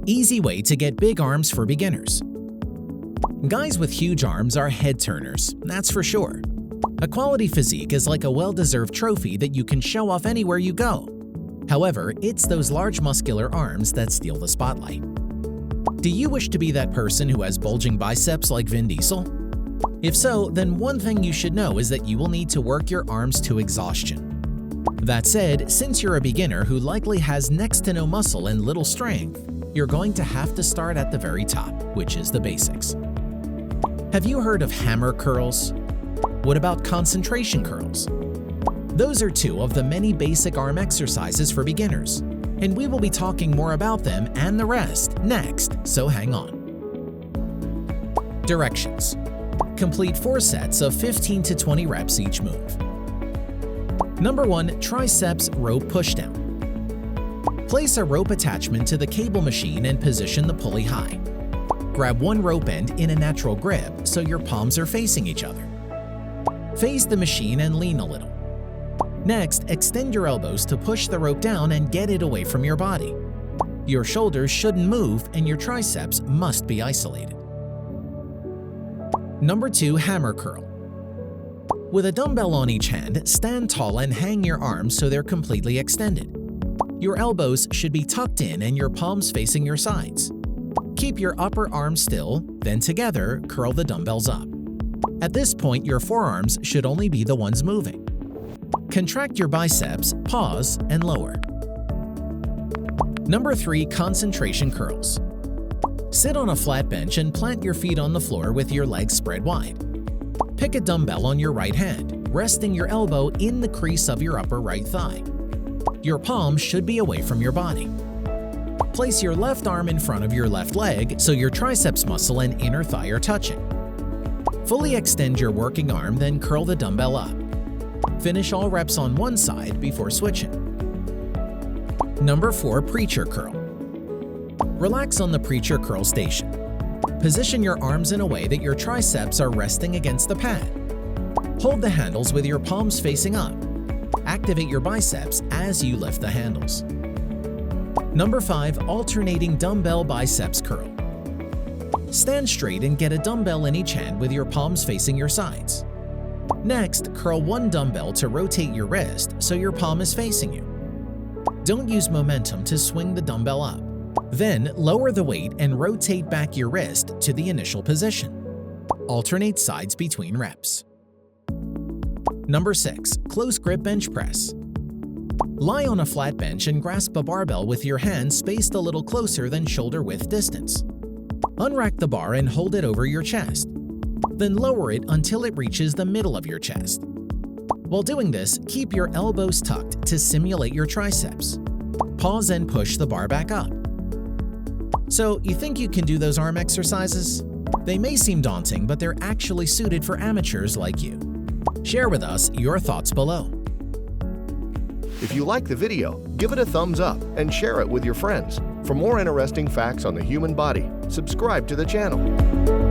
Easy way to get big arms for beginners. Guys with huge arms are head turners, that's for sure. A quality physique is like a well-deserved trophy that you can show off anywhere you go. However, it's those large muscular arms that steal the spotlight. Do you wish to be that person who has bulging biceps like Vin Diesel? If so, then one thing you should know is that you will need to work your arms to exhaustion. That said, since you're a beginner who likely has next to no muscle and little strength, you're going to have to start at the very top, which is the basics. Have you heard of hammer curls? What about concentration curls? Those are two of the many basic arm exercises for beginners, and we will be talking more about them and the rest next, so hang on. Directions. Complete 4 sets of 15 to 20 reps each move. Number 1. Triceps rope pushdown. Place a rope attachment to the cable machine and position the pulley high. Grab one rope end in a natural grip so your palms are facing each other. Face the machine and lean a little. Next, extend your elbows to push the rope down and get it away from your body. Your shoulders shouldn't move and your triceps must be isolated. Number 2. Hammer curl. With a dumbbell on each hand, stand tall and hang your arms so they're completely extended. Your elbows should be tucked in and your palms facing your sides. Keep your upper arm still, then together, curl the dumbbells up. At this point, your forearms should only be the ones moving. Contract your biceps, pause, and lower. Number 3. Concentration curls. Sit on a flat bench and plant your feet on the floor with your legs spread wide. Pick a dumbbell on your right hand, resting your elbow in the crease of your upper right thigh. Your palms should be away from your body. Place your left arm in front of your left leg so your triceps muscle and inner thigh are touching. Fully extend your working arm, then curl the dumbbell up. Finish all reps on one side before switching. Number 4. Preacher curl. Relax on the preacher curl station. Position your arms in a way that your triceps are resting against the pad. Hold the handles with your palms facing up. Activate your biceps as you lift the handles. Number 5. Alternating dumbbell biceps curl. Stand straight and get a dumbbell in each hand with your palms facing your sides. Next, curl one dumbbell to rotate your wrist so your palm is facing you. Don't use momentum to swing the dumbbell up. Then, lower the weight and rotate back your wrist to the initial position. Alternate sides between reps. Number 6. Close grip bench press. Lie on a flat bench and grasp a barbell with your hands spaced a little closer than shoulder-width distance. Unrack the bar and hold it over your chest. Then lower it until it reaches the middle of your chest. While doing this, keep your elbows tucked to simulate your triceps. Pause and push the bar back up. So, you think you can do those arm exercises? They may seem daunting, but they're actually suited for amateurs like you. Share with us your thoughts below. If you like the video, give it a thumbs up and share it with your friends. For more interesting facts on the human body, subscribe to the channel.